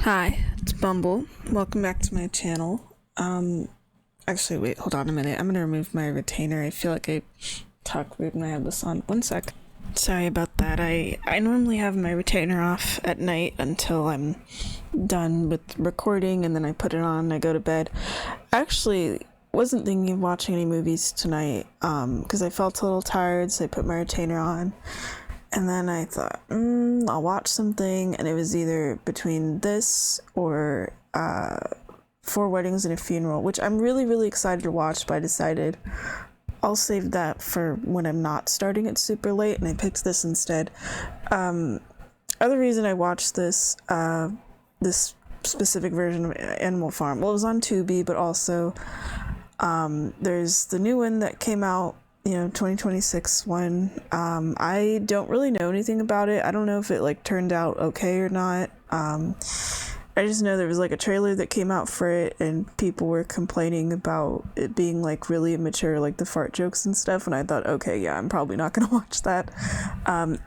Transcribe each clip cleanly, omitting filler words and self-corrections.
Hi, it's Bumble. Welcome back to my channel. Actually, wait, hold on a minute. I'm gonna remove my retainer. I feel like I talk weird when I have this on. One sec. Sorry about that. I normally have my retainer off at night until I'm done with recording, and then I put it on and I go to bed. I actually wasn't thinking of watching any movies tonight, because I felt a little tired, so I put my retainer on. And then I thought, I'll watch something, and it was either between this or Four Weddings and a Funeral, which I'm really, really excited to watch, but I decided I'll save that for when I'm not starting it super late, and I picked this instead. Other reason I watched this specific version of Animal Farm, well, it was on Tubi, but also there's the new one that came out, 2026 one. I don't really know anything about it. I don't know if it turned out okay or not. I just know there was a trailer that came out for it, and people were complaining about it being really immature, the fart jokes and stuff, and I thought, okay, yeah, I'm probably not gonna watch that. I've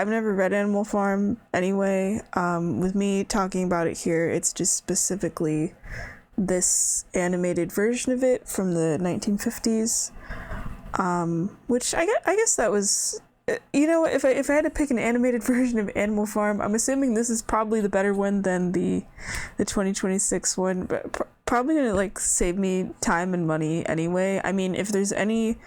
never read Animal Farm anyway. With me talking about it here, it's just specifically this animated version of it from the 1950s, which I guess that was, if I had to pick an animated version of Animal Farm, I'm assuming this is probably the better one than the 2026 one, but probably gonna save me time and money anyway. I mean, if there's any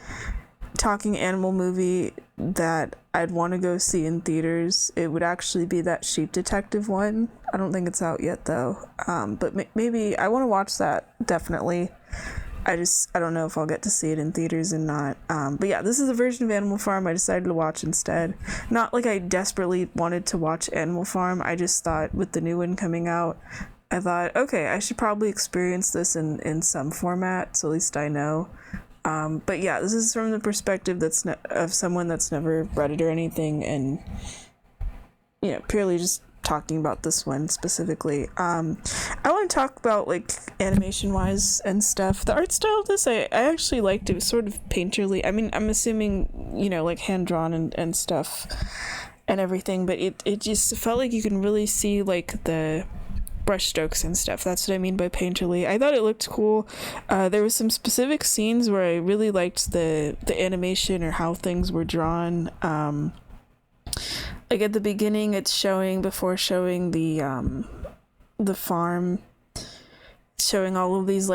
talking animal movie that I'd want to go see in theaters, it would actually be that Sheep Detective one. I don't think it's out yet though, but maybe I want to watch that, definitely. I don't know if I'll get to see it in theaters and not. But yeah, this is a version of Animal Farm I decided to watch instead. Not like I desperately wanted to watch Animal Farm, I just thought with the new one coming out, I thought, okay, I should probably experience this in some format, so at least I know. But yeah, this is from the perspective of someone that's never read it or anything, and purely just talking about this one specifically. I want to talk about animation wise and stuff. The art style of this, I actually liked. It was sort of painterly. I mean, I'm assuming hand drawn and stuff and everything, but it just felt like you can really see the brush strokes and stuff. That's what I mean by painterly. I thought it looked cool. There was some specific scenes where I really liked the animation or how things were drawn. At the beginning, it's before showing the farm, showing all of these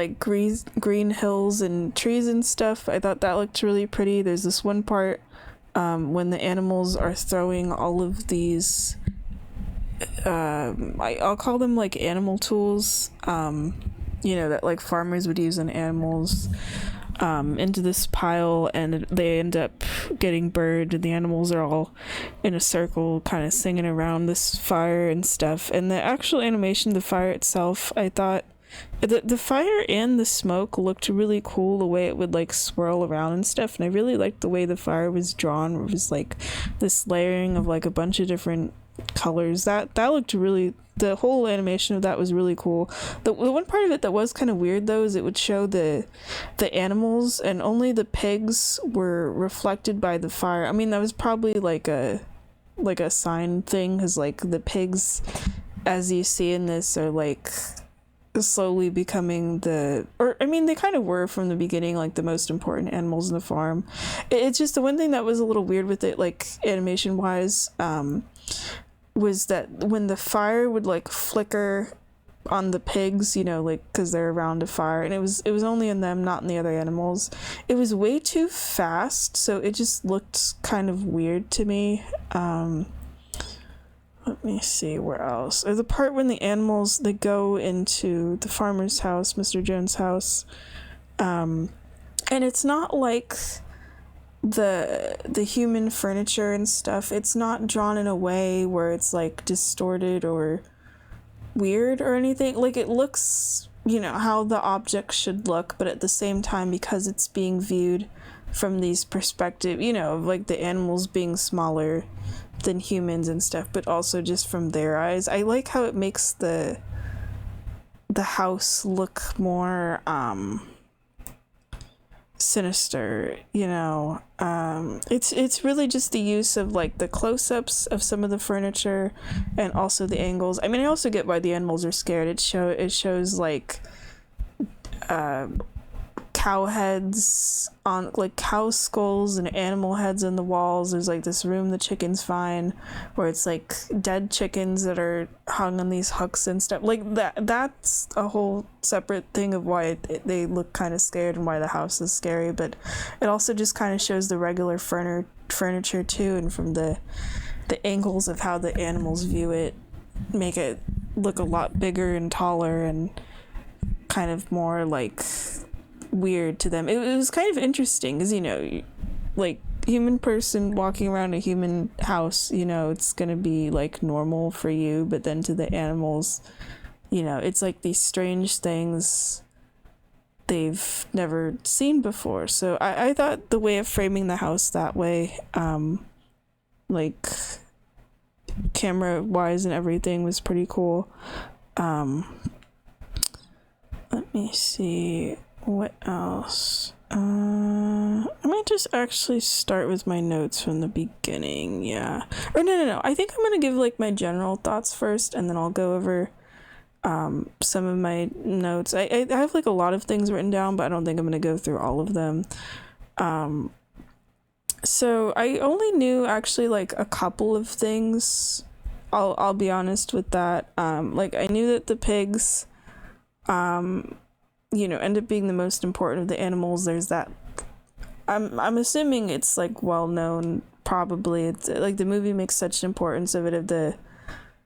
green hills and trees and stuff. I thought that looked really pretty. There's this one part when the animals are throwing all of these I'll call them animal tools, that farmers would use on animals, into this pile, and they end up getting burned, and the animals are all in a circle kind of singing around this fire and stuff. And the actual animation, the fire itself, I thought the fire and the smoke looked really cool, the way it would swirl around and stuff, and I really liked the way the fire was drawn. It was this layering of a bunch of different colors. That looked really, the whole animation of that was really cool. The one part of it that was kind of weird though is it would show the animals, and only the pigs were reflected by the fire. I mean, that was probably a sign thing, because the pigs, as you see in this, are slowly becoming they kind of were from the beginning the most important animals in the farm. It's just the one thing that was a little weird with it, animation wise, was that when the fire would flicker on the pigs, because they're around a fire, and it was only in them, not in the other animals, it was way too fast, so it just looked kind of weird to me. Let me see where else. The part when the animals, they go into the farmer's house, Mr. Jones' house, and it's not the human furniture and stuff, it's not drawn in a way where it's distorted or weird or anything. It looks, how the object should look, but at the same time, because it's being viewed from these perspective, of the animals being smaller than humans and stuff, but also just from their eyes, I like how it makes the house look more sinister, you know. It's really just the use of like the close-ups of some of the furniture and also the angles. I mean, I also get why the animals are scared. It shows like cow heads on, like cow skulls and animal heads on the walls. There's like this room the chickens find where it's like dead chickens that are hung on these hooks and stuff like that's a whole separate thing of why they look kind of scared and why the house is scary. But it also just kind of shows the regular furniture too, and from the angles of how the animals view it make it look a lot bigger and taller and kind of more like weird to them. It was kind of interesting because, you know, like human person walking around a human house, you know, it's gonna be like normal for you, but then to the animals, you know, it's like these strange things they've never seen before. So I thought the way of framing the house that way, like camera wise and everything, was pretty cool. Let me see what else. I might just actually start with my notes from the beginning. Yeah, or no, I think I'm gonna give like my general thoughts first, and then I'll go over some of my notes. I have like a lot of things written down, but I don't think I'm gonna go through all of them. So I only knew actually like a couple of things. I'll be honest with that. Like I knew that the pigs you know, end up being the most important of the animals. There's that, I'm assuming it's like well known, probably. It's like the movie makes such an importance of it,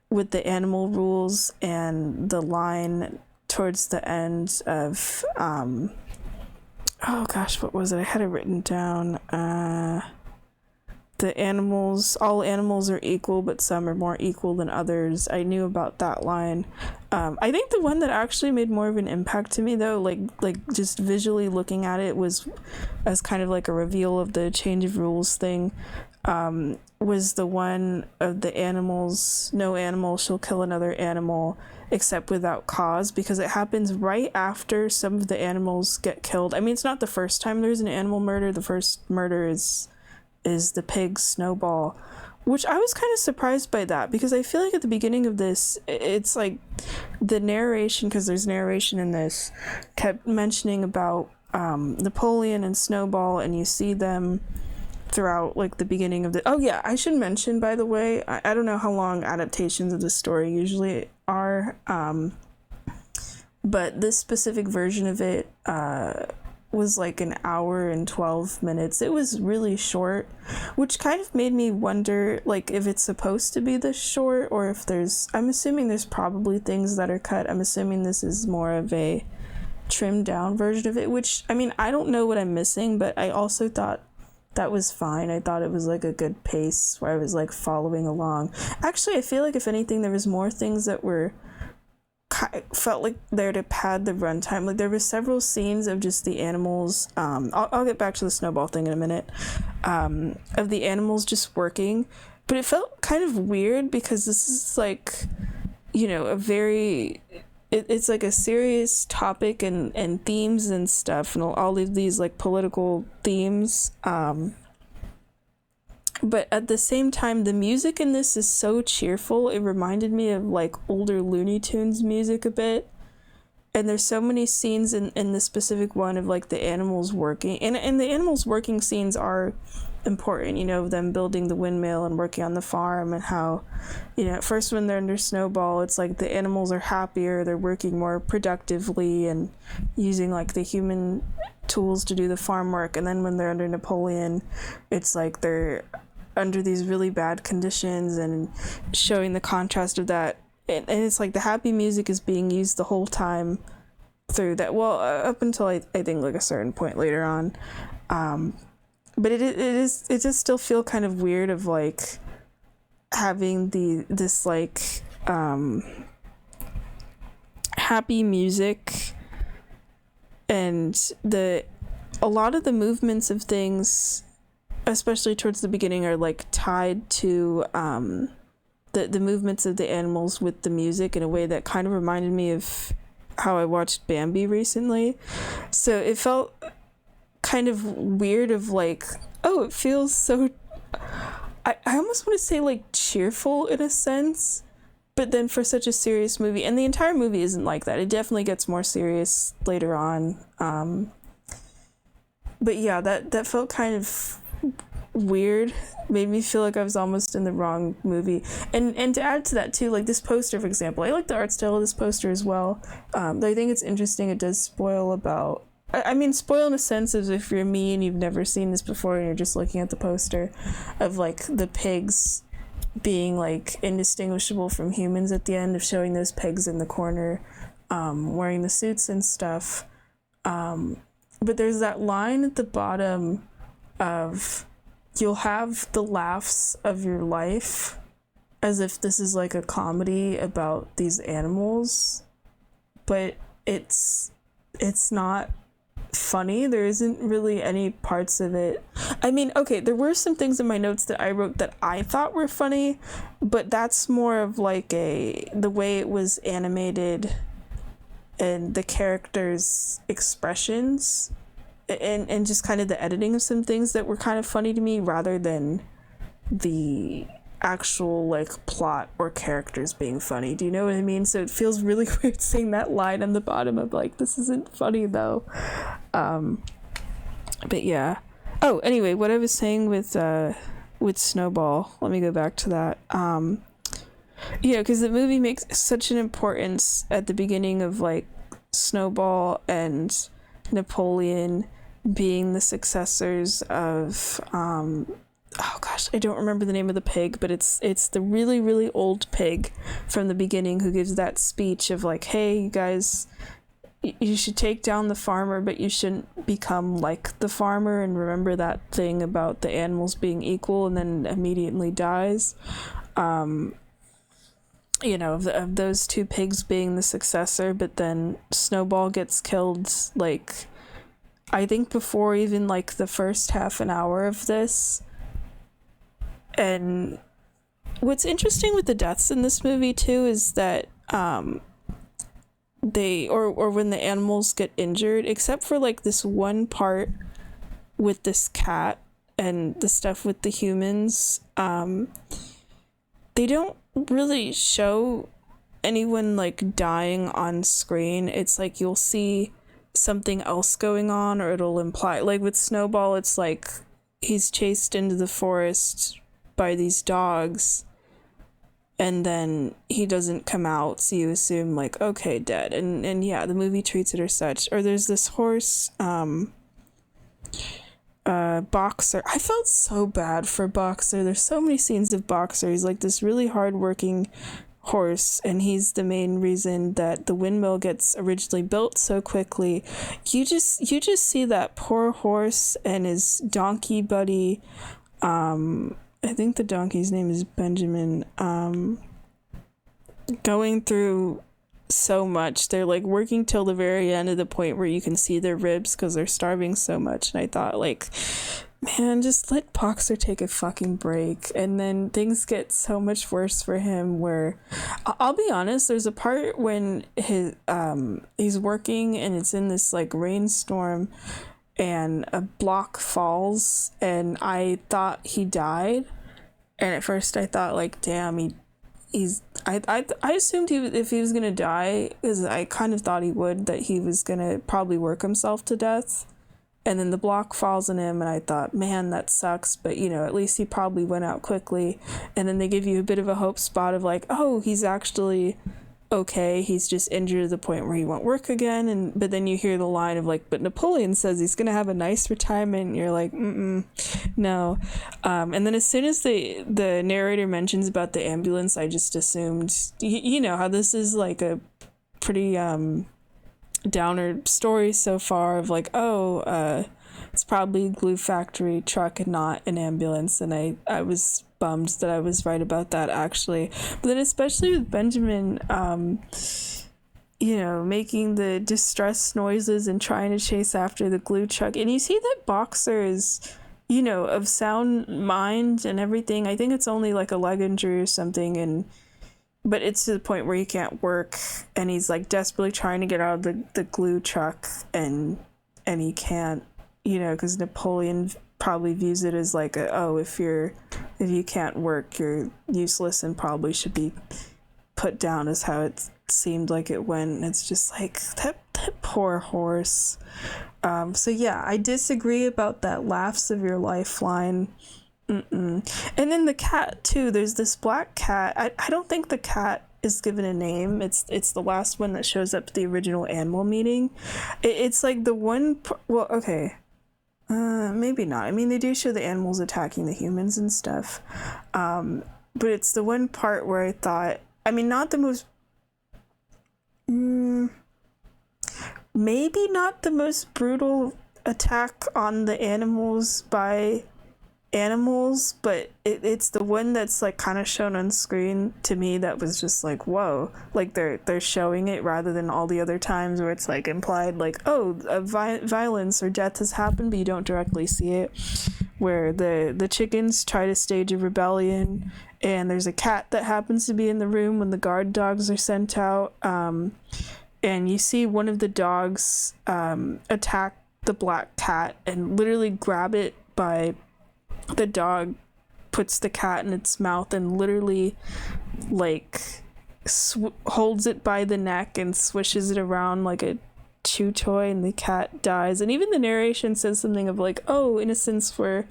with the animal rules and the line towards the end of oh gosh, what was it? I had it written down. The animals, all animals are equal, but some are more equal than others. I knew about that line. I think the one that actually made more of an impact to me, though, like just visually looking at it, was as kind of like a reveal of the change of rules thing, was the one of the animals. No animal shall kill another animal except without cause, because it happens right after some of the animals get killed. I mean, it's not the first time there's an animal murder. The first murder is the pig Snowball, which I was kind of surprised by that, because I feel like at the beginning of this, it's like the narration, because there's narration in this, kept mentioning about Napoleon and Snowball, and you see them throughout like the beginning of the. Oh yeah, I should mention, by the way, I don't know how long adaptations of the story usually are, but this specific version of it was like an hour and 12 minutes. It was really short, which kind of made me wonder like if it's supposed to be this short, or if I'm assuming there's probably things that are cut. I'm assuming this is more of a trimmed down version of it, which, I mean, I don't know what I'm missing, but I also thought that was fine. I thought it was like a good pace where I was like following along. Actually, I feel like if anything, there was more things that felt like there to pad the runtime. Like there were several scenes of just the animals. I'll get back to the Snowball thing in a minute. Of the animals just working, but it felt kind of weird because this is like, you know, it's like a serious topic and themes and stuff, and all of these like political themes. But at the same time, the music in this is so cheerful. It reminded me of like older Looney Tunes music a bit. And there's so many scenes in the specific one of like the animals working. And the animals working scenes are important, you know, them building the windmill and working on the farm, and how, you know, at first when they're under Snowball, it's like the animals are happier, they're working more productively and using like the human tools to do the farm work. And then when they're under Napoleon, it's like they're under these really bad conditions, and showing the contrast of that. And it's like the happy music is being used the whole time through that. Well, up until I think like a certain point later on. But it does still feel kind of weird of like having this like happy music, and a lot of the movements of things, especially towards the beginning, are like tied to the movements of the animals with the music in a way that kind of reminded me of how I watched Bambi recently. So it felt kind of weird of like, oh, it feels so, I almost want to say like cheerful in a sense, but then for such a serious movie, and the entire movie isn't like that. It definitely gets more serious later on. But yeah, that felt kind of weird, made me feel like I was almost in the wrong movie. And to add to that too, like this poster, for example, I like the art style of this poster as well. I think it's interesting. It does spoil about, I mean, spoil in a sense as if you're me and you've never seen this before and you're just looking at the poster of like the pigs being like indistinguishable from humans at the end, of showing those pigs in the corner wearing the suits and stuff. But there's that line at the bottom of, you'll have the laughs of your life, as if this is like a comedy about these animals, but it's not funny. There isn't really any parts of it. I mean, okay, there were some things in my notes that I wrote that I thought were funny, but that's more of like the way it was animated and the characters' expressions and just kind of the editing of some things that were kind of funny to me, rather than the actual like plot or characters being funny. Do you know what I mean? So it feels really weird saying that line on the bottom of like, this isn't funny though. But yeah. Oh, anyway, what I was saying with Snowball, let me go back to that. You know, because the movie makes such an importance at the beginning of like Snowball and Napoleon being the successors of oh gosh, I don't remember the name of the pig, but it's the really, really old pig from the beginning who gives that speech of like, hey, you guys, you should take down the farmer, but you shouldn't become like the farmer, and remember that thing about the animals being equal, and then immediately dies. You know, of those two pigs being the successor, but then Snowball gets killed, like, I think before even, like, the first half an hour of this. And what's interesting with the deaths in this movie, too, is that, they, or when the animals get injured, except for, like, this one part with this cat and the stuff with the humans, they don't really show anyone like dying on screen. It's like you'll see something else going on, or it'll imply, like with Snowball, it's like he's chased into the forest by these dogs and then he doesn't come out, so you assume like, okay, dead. And yeah, the movie treats it as such. Or there's this horse, Boxer. I felt so bad for Boxer. There's so many scenes of Boxer. He's like this really hardworking horse, and he's the main reason that the windmill gets originally built so quickly. You just see that poor horse and his donkey buddy. I think the donkey's name is Benjamin. Going through so much. They're like working till the very end, to the point where you can see their ribs because they're starving so much. And I thought, like, man, just let Boxer take a fucking break. And then things get so much worse for him, where I'll be honest, there's a part when he's working and it's in this like rainstorm and a block falls, and I thought he died. And at first I thought, like, damn, I assumed if he was gonna die, because I kind of thought he would, that he was gonna probably work himself to death, and then the block falls on him, and I thought, man, that sucks, but you know, at least he probably went out quickly. And then they give you a bit of a hope spot of like, oh, he's actually okay, he's just injured to the point where he won't work again. But then you hear the line of like, but Napoleon says he's gonna have a nice retirement, and you're like, no. And then as soon as the narrator mentions about the ambulance, I just assumed, you know how this is like a pretty downer story so far of like, it's probably a glue factory truck and not an ambulance. And I was bummed that I was right about that, actually. But then especially with Benjamin, you know, making the distress noises and trying to chase after the glue truck. And you see that Boxer is, you know, of sound mind and everything. I think it's only like a leg injury or something, but it's to the point where he can't work, and he's like desperately trying to get out of the glue truck, and he can't. because Napoleon probably views it as like if you can't work, you're useless and probably should be put down, as how it seemed like it went. And it's just like that poor horse. So yeah, I disagree about that laughs of your life line. And then the cat too, there's this black cat. I don't think the cat is given a name. It's the last one that shows up at the original animal meeting. It's like the one well, okay, maybe not. I mean, they do show the animals attacking the humans and stuff, but it's the one part where I thought, I mean, not the most maybe not the most brutal attack on the animals by animals, but it's the one that's like kind of shown on screen to me that was just like, whoa, like they're showing it rather than all the other times where it's like implied like, oh, violence or death has happened, but you don't directly see it, where the chickens try to stage a rebellion and there's a cat that happens to be in the room when the guard dogs are sent out, and you see one of the dogs attack the black cat and literally grab it by the dog puts the cat in its mouth and literally like holds it by the neck and swishes it around like a chew toy, and the cat dies. And even the narration says something of like, oh, innocents were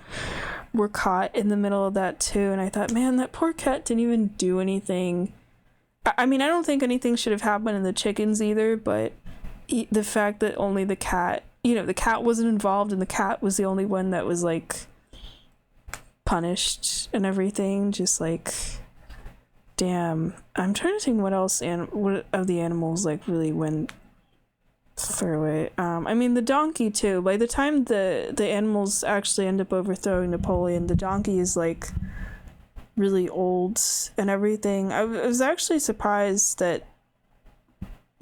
caught in the middle of that too. And I thought, man, that poor cat didn't even do anything. I mean, I don't think anything should have happened in the chickens either, but the fact that only the cat, the cat wasn't involved and the cat was the only one that was like punished and everything, just like, damn. I'm trying to think what else what of the animals like really went through it. I mean, the donkey too. By the time the animals actually end up overthrowing Napoleon, the donkey is like really old and everything. I was actually surprised that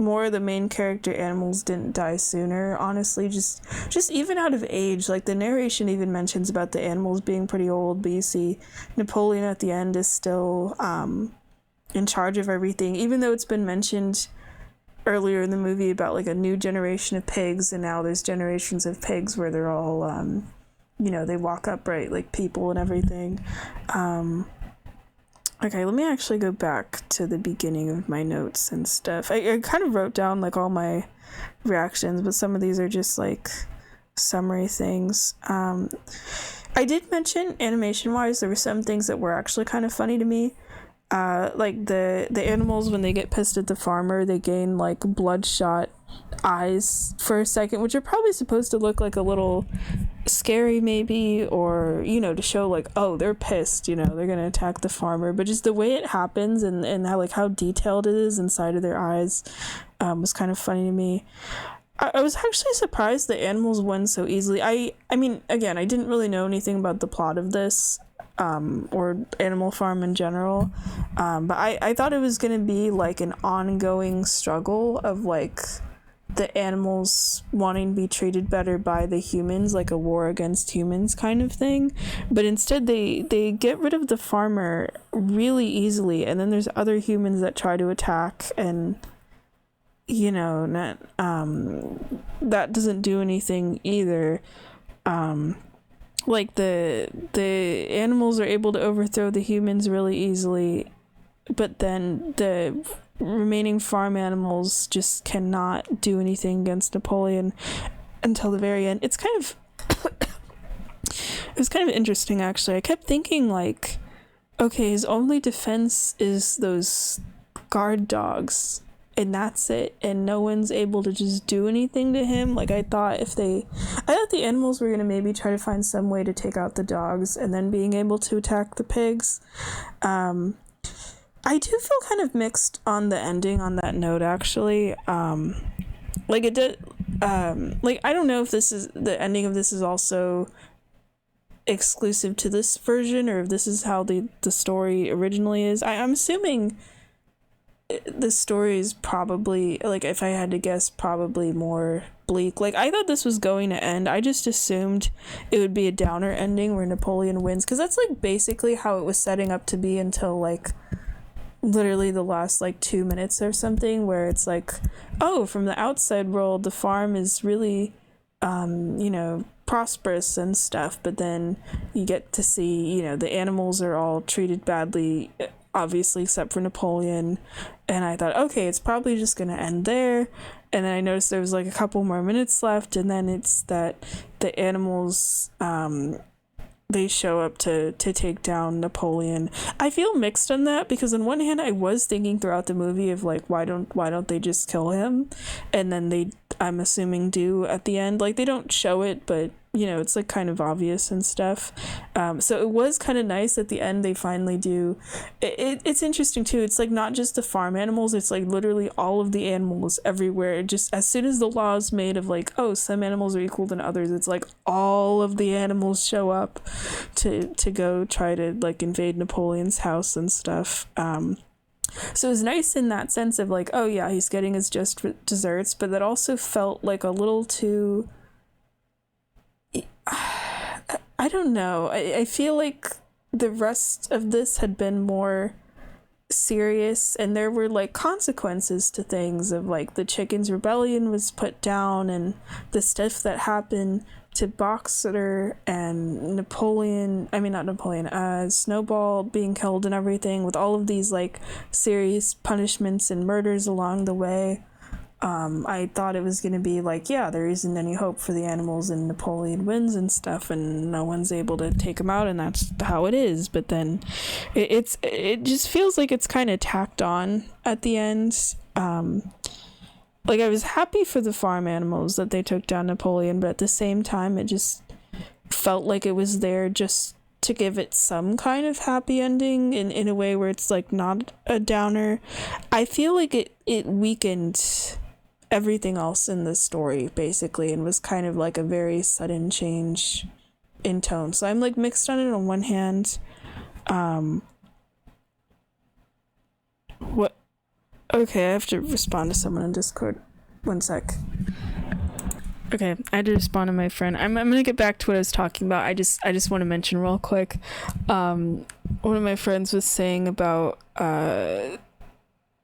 more of the main character animals didn't die sooner, honestly, just even out of age. Like the narration even mentions about the animals being pretty old, but you see Napoleon at the end is still in charge of everything, even though it's been mentioned earlier in the movie about like a new generation of pigs, and now there's generations of pigs where they're all they walk upright like people and everything. Okay, let me actually go back to the beginning of my notes and stuff. I kind of wrote down like all my reactions, but some of these are just like summary things. I did mention animation wise there were some things that were actually kind of funny to me. Like the animals, when they get pissed at the farmer, they gain like bloodshot eyes for a second, which are probably supposed to look like a little scary maybe, or to show like, oh, they're pissed, they're gonna attack the farmer. But just the way it happens and how detailed it is inside of their eyes was kind of funny to me. I was actually surprised the animals won so easily. I mean, again, I didn't really know anything about the plot of this or Animal Farm in general, but I thought it was gonna be like an ongoing struggle of like the animals wanting to be treated better by the humans, like a war against humans kind of thing. But instead they get rid of the farmer really easily, and then there's other humans that try to attack, and not that doesn't do anything either. Like the animals are able to overthrow the humans really easily, but then the remaining farm animals just cannot do anything against Napoleon until the very end. It was kind of interesting, actually. I kept thinking like, okay, his only defense is those guard dogs, and that's it, and no one's able to just do anything to him. Like I thought the animals were gonna maybe try to find some way to take out the dogs and then being able to attack the pigs. I do feel kind of mixed on the ending on that note, actually. Like it did, like I don't know if this is the ending of this is also exclusive to this version, or if this is how the story originally is. I'm assuming the story is probably, like, if I had to guess, probably more bleak. Like I thought this was going to end, I just assumed it would be a downer ending where Napoleon wins, because that's like basically how it was setting up to be until like literally the last like 2 minutes or something, where it's like, oh, from the outside world the farm is really prosperous and stuff, but then you get to see, you know, the animals are all treated badly, obviously, except for Napoleon. And I thought, okay, it's probably just gonna end there. And then I noticed there was like a couple more minutes left, and then it's that the animals they show up to take down Napoleon. I feel mixed on that, because on one hand I was thinking throughout the movie of like, why don't they just kill him? And then they, I'm assuming, do at the end. Like, they don't show it, but you know, it's like kind of obvious and stuff. So it was kind of nice at the end they finally do. It's interesting too. It's like not just the farm animals, it's like literally all of the animals everywhere. Just as soon as the law is made of like, oh, some animals are equal than others, it's like all of the animals show up to go try to like invade Napoleon's house and stuff. So it was nice in that sense of like, oh yeah, he's getting his just desserts, but that also felt like a little too, I don't know. I feel like the rest of this had been more serious, and there were like consequences to things of like the Chickens Rebellion was put down, and the stuff that happened to Boxer and Snowball being killed and everything, with all of these like serious punishments and murders along the way. I thought it was going to be like, yeah, there isn't any hope for the animals and Napoleon wins and stuff and no one's able to take him out, and that's how it is. But then it just feels like it's kind of tacked on at the end. Like, I was happy for the farm animals that they took down Napoleon, but at the same time it just felt like it was there just to give it some kind of happy ending in a way where it's like not a downer. I feel like it weakened everything else in the story basically, and was kind of like a very sudden change in tone. So I'm like mixed on it. On one hand, what okay, I have to respond to someone on Discord. One sec. Okay, I had to respond to my friend. I'm gonna get back to what I was talking about. I just want to mention real quick. One of my friends was saying about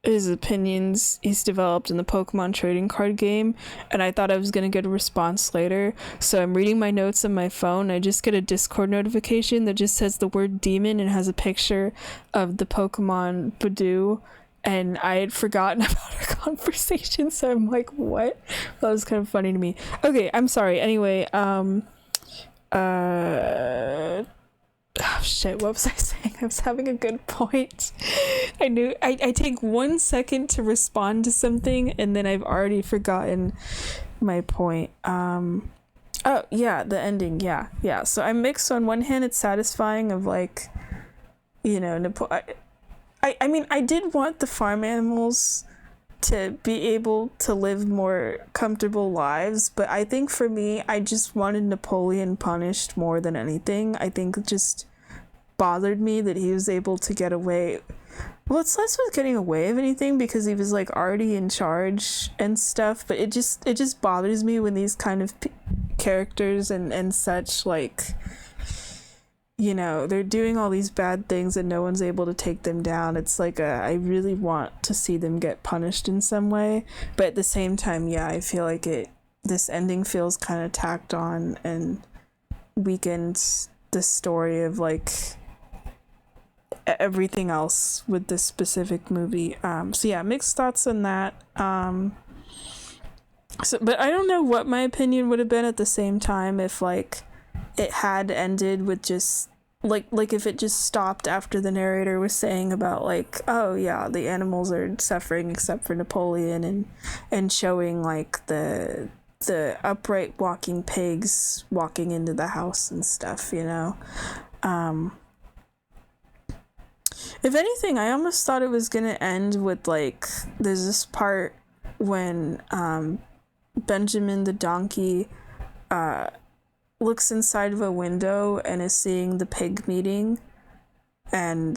his opinions he's developed in the Pokemon trading card game, and I thought I was gonna get a response later. So I'm reading my notes on my phone. I just get a Discord notification that just says the word demon and has a picture of the Pokemon Budew. And I had forgotten about our conversation, so I'm like, what? That was kind of funny to me. Okay, I'm sorry. Anyway, oh shit, what was I saying? I was having a good point. I knew I take 1 second to respond to something, and then I've already forgotten my point. Oh yeah, the ending. Yeah. So I'm mixed. On one hand, it's satisfying of like, you know, I mean, I did want the farm animals to be able to live more comfortable lives, but I think for me, I just wanted Napoleon punished more than anything. I think it just bothered me that he was able to get away. Well, it's less with getting away of anything, because he was like already in charge and stuff, but it just bothers me when these kind of characters and such, like, you know, they're doing all these bad things and no one's able to take them down. It's like I really want to see them get punished in some way, but at the same time, yeah, I feel like this ending feels kind of tacked on and weakens the story of like everything else with this specific movie. So yeah, mixed thoughts on that. So, but I don't know what my opinion would have been at the same time if like it had ended with just like if it just stopped after the narrator was saying about like, oh yeah, the animals are suffering except for Napoleon, and showing like the upright walking pigs walking into the house and stuff, you know. If anything, I almost thought it was gonna end with like, there's this part when Benjamin the donkey looks inside of a window and is seeing the pig meeting and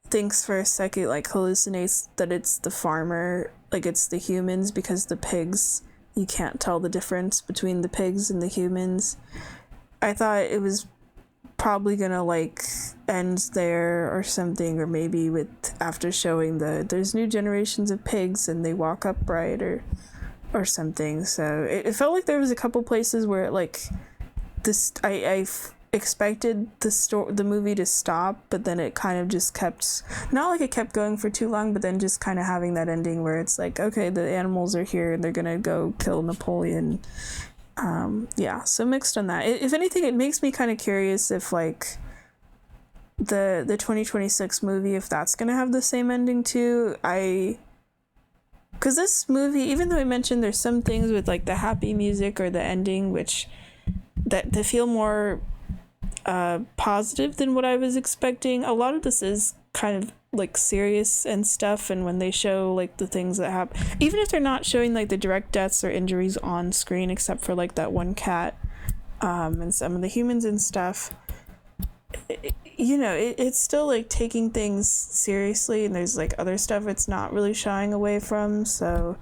thinks for a second, like hallucinates that it's the farmer, like it's the humans, because the pigs, you can't tell the difference between the pigs and the humans. I thought it was probably gonna like end there or something, or maybe with after showing there's new generations of pigs and they walk upright or something. So it felt like there was a couple places where it like this I expected the movie to stop, but then it kind of just kept, not like it kept going for too long, but then just kind of having that ending where it's like, okay, the animals are here and they're gonna go kill Napoleon. Yeah, so mixed on that. If anything, it makes me kind of curious if like the 2026 movie, if that's gonna have the same ending too. Because this movie, even though I mentioned there's some things with like the happy music or the ending which that feel more positive than what I was expecting, a lot of this is kind of like serious and stuff, and when they show like the things that happen, even if they're not showing like the direct deaths or injuries on screen except for like that one cat and some of the humans and stuff, it's still like taking things seriously, and there's like other stuff it's not really shying away from. So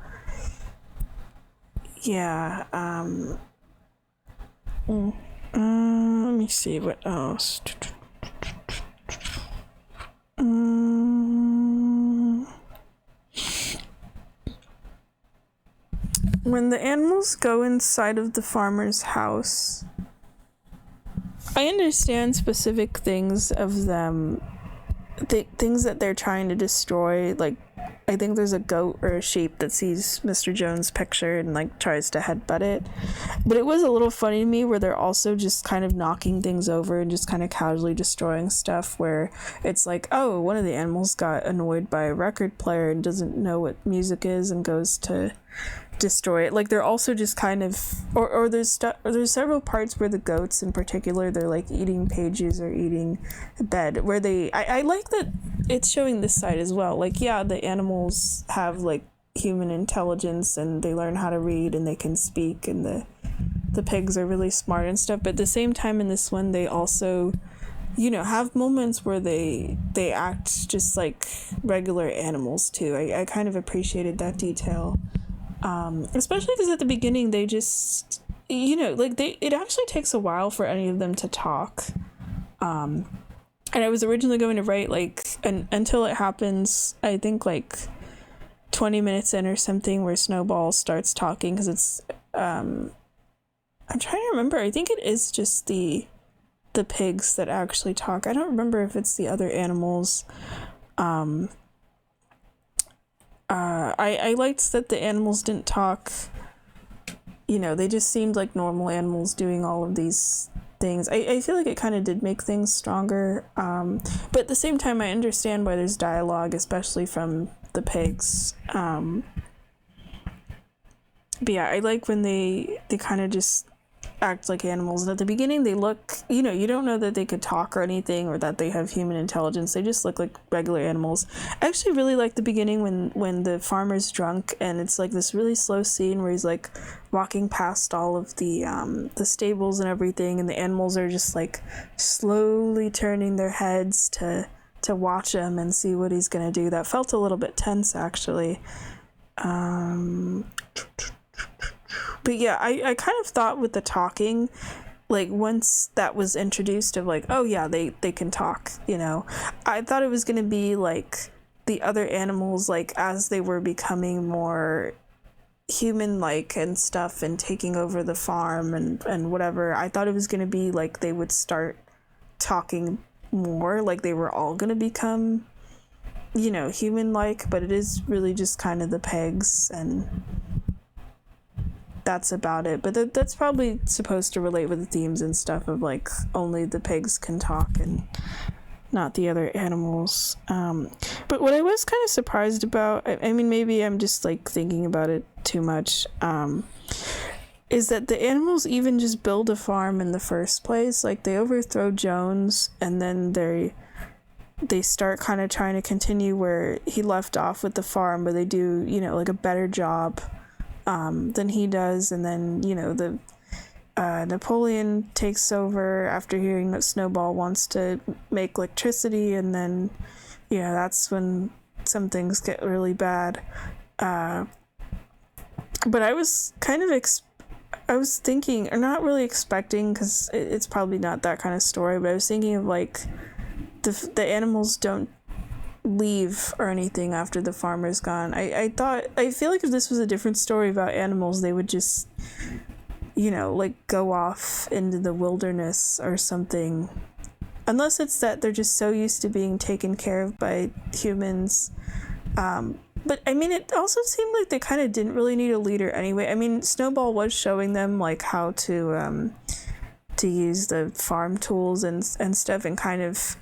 yeah, let me see what else. When the animals go inside of the farmer's house, I understand specific things of them, things that they're trying to destroy. Like, I think there's a goat or a sheep that sees Mr. Jones' picture and like tries to headbutt it. But it was a little funny to me where they're also just kind of knocking things over and just kind of casually destroying stuff, where it's like, oh, one of the animals got annoyed by a record player and doesn't know what music is and goes to destroy it. Like, they're also just kind of, or there's several parts where the goats in particular, they're like eating pages or eating bed, where I like that it's showing this side as well. Like, yeah, the animals have like human intelligence and they learn how to read and they can speak, and the pigs are really smart and stuff, but at the same time in this one they also have moments where they act just like regular animals too. I kind of appreciated that detail. Especially because at the beginning they just, it actually takes a while for any of them to talk. And I was originally going to write until it happens, I think 20 minutes in or something, where Snowball starts talking, because it's, I'm trying to remember, I think it is just the pigs that actually talk. I don't remember if it's the other animals. I liked that the animals didn't talk. They just seemed like normal animals doing all of these things. I feel like it kind of did make things stronger. But at the same time, I understand why there's dialogue, especially from the pigs. But yeah, I like when they kind of just act like animals, and at the beginning they look, you don't know that they could talk or anything, or that they have human intelligence. They just look like regular animals. I actually really like the beginning when the farmer's drunk, and it's like this really slow scene where he's like walking past all of the stables and everything, and the animals are just like slowly turning their heads to watch him and see what he's gonna do. That felt a little bit tense, actually. But yeah, I kind of thought with the talking, like once that was introduced of like, oh yeah, they can talk, I thought it was going to be like the other animals, like as they were becoming more human-like and stuff and taking over the farm and whatever, I thought it was going to be like they would start talking more, like they were all going to become, human-like, but it is really just kind of the pigs, and that's about it. But that's probably supposed to relate with the themes and stuff of like only the pigs can talk and not the other animals. But what I was kind of surprised about, I mean, maybe I'm just like thinking about it too much, is that the animals even just build a farm in the first place. Like, they overthrow Jones, and then they start kind of trying to continue where he left off with the farm, but they do, like a better job than he does. And then, the Napoleon takes over after hearing that Snowball wants to make electricity, and then, that's when some things get really bad. But I was kind of I was thinking, or not really expecting, because it's probably not that kind of story, but I was thinking of like the animals don't leave or anything after the farmer's gone. I feel like if this was a different story about animals, they would just like go off into the wilderness or something. Unless it's that they're just so used to being taken care of by humans. But I mean, it also seemed like they kind of didn't really need a leader anyway. I mean, Snowball was showing them like how to use the farm tools and stuff, and kind of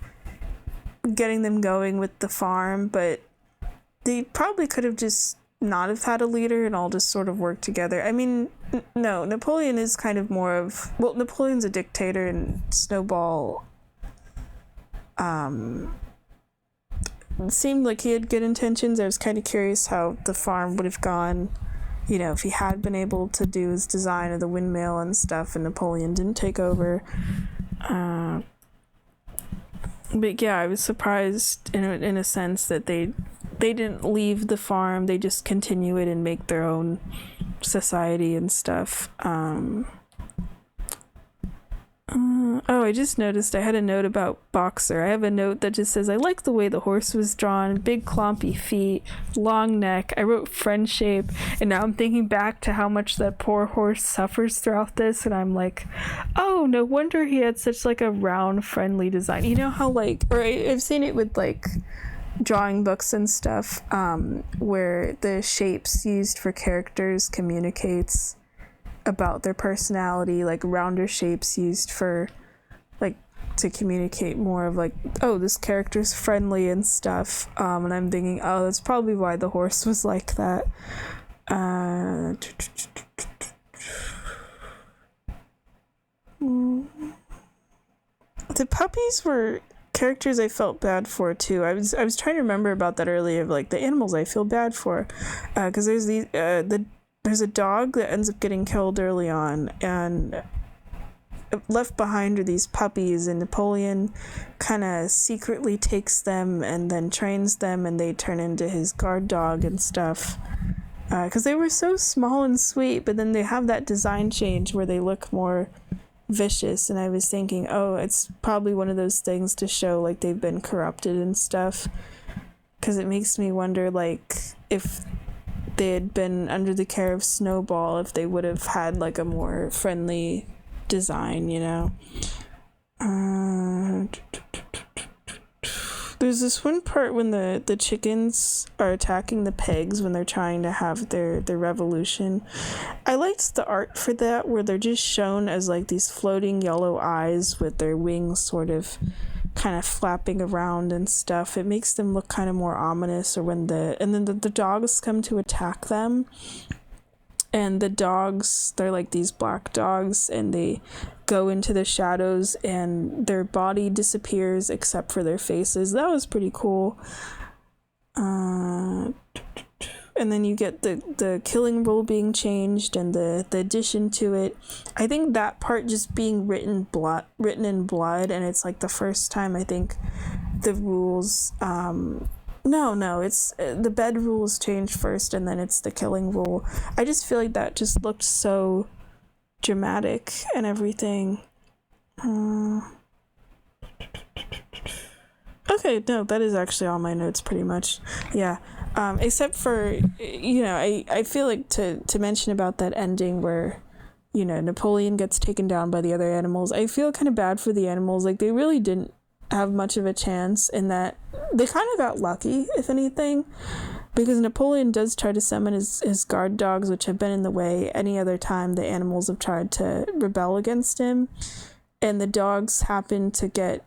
getting them going with the farm, but they probably could have just not have had a leader and all just sort of work together. I mean, no, Napoleon is kind of more of, well, Napoleon's a dictator, and Snowball seemed like he had good intentions. I was kind of curious how the farm would have gone, if he had been able to do his design of the windmill and stuff and Napoleon didn't take over. But yeah, I was surprised in a sense that they didn't leave the farm. They just continue it and make their own society and stuff. I just noticed I had a note about Boxer. I have a note that just says, I like the way the horse was drawn, big clompy feet, long neck. I wrote friend shape, and now I'm thinking back to how much that poor horse suffers throughout this, and I'm like, oh, no wonder he had such like a round, friendly design. You know how I've seen it with drawing books and stuff, where the shapes used for characters communicates about their personality, like rounder shapes used for to communicate more of oh, this character's friendly and stuff, and I'm thinking, oh, that's probably why the horse was like that. The puppies were characters I felt bad for too. I was trying to remember about that earlier, of the animals I feel bad for, because there's there's a dog that ends up getting killed early on, and left behind are these puppies, and Napoleon kind of secretly takes them and then trains them, and they turn into his guard dog and stuff, because they were so small and sweet, but then they have that design change where they look more vicious, and I was thinking, oh, it's probably one of those things to show they've been corrupted and stuff, because it makes me wonder if they had been under the care of Snowball, if they would have had a more friendly design, There's this one part when the chickens are attacking the pigs when they're trying to have their revolution. I liked the art for that, where they're just shown as these floating yellow eyes with their wings sort of kind of flapping around and stuff. It makes them look kind of more ominous. Or when the dogs come to attack them, and the dogs, they're these black dogs, and they go into the shadows and their body disappears except for their faces. That was pretty cool. And then you get the killing rule being changed and the addition to it. I think that part just being written in blood, and it's the first time I think the rules No, it's the bed rules changed first, and then it's the killing rule. I just feel like that just looked so dramatic and everything. Okay, no, that is actually all my notes pretty much. Yeah. Except for, I feel like to mention about that ending where, Napoleon gets taken down by the other animals. I feel kind of bad for the animals. They really didn't have much of a chance, in that they kind of got lucky, if anything, because Napoleon does try to summon his guard dogs, which have been in the way any other time the animals have tried to rebel against him, and the dogs happen to get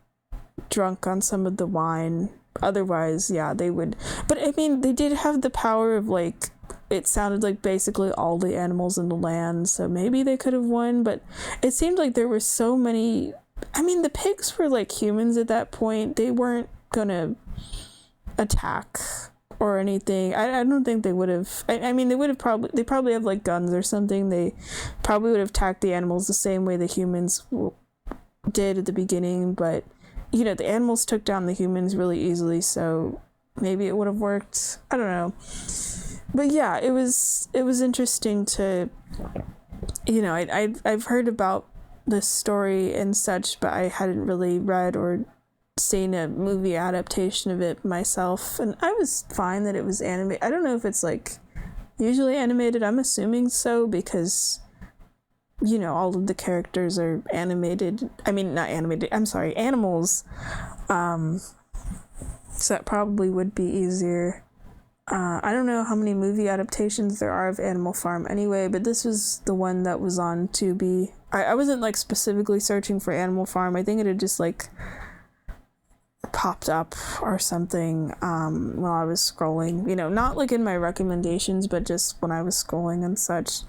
drunk on some of the wine. Otherwise, yeah, they would. But I mean, they did have the power of it sounded like basically all the animals in the land, so maybe they could have won, but it seemed like there were so many. I mean, the pigs were humans at that point. They weren't gonna attack or anything. I don't think they would have. I mean, they probably have guns or something. They probably would have attacked the animals the same way the humans did at the beginning, but the animals took down the humans really easily, so maybe it would have worked. I don't know. But yeah, it was interesting to, I've heard about this story and such, but I hadn't really read or seen a movie adaptation of it myself, and I was fine that it was animated. I don't know if it's usually animated. I'm assuming so, because all of the characters are animated. I mean, not animated, I'm sorry, animals. So that probably would be easier. I don't know how many movie adaptations there are of Animal Farm anyway, but this was the one that was on Tubi. I wasn't like specifically searching for Animal Farm. I think it had just like popped up or something while I was scrolling. Not like in my recommendations, but just when I was scrolling and such.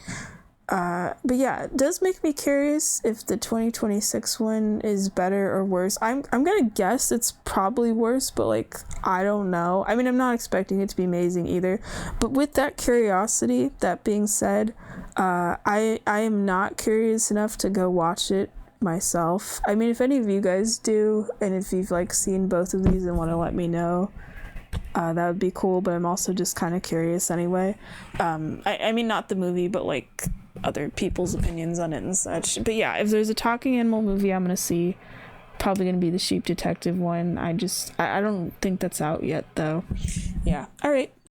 But yeah, it does make me curious if the 2026 one is better or worse. I'm gonna guess it's probably worse, but like I don't know. I mean, I'm not expecting it to be amazing either. But with that curiosity, that being said, I am not curious enough to go watch it myself. I mean, if any of you guys do, and if you've like seen both of these and want to let me know, that would be cool. But I'm also just kind of curious anyway. I mean, not the movie, but like other people's opinions on it and such. But yeah, if there's a talking animal movie I'm gonna see, probably gonna be the Sheep Detective one. I don't think that's out yet though. Yeah, all right.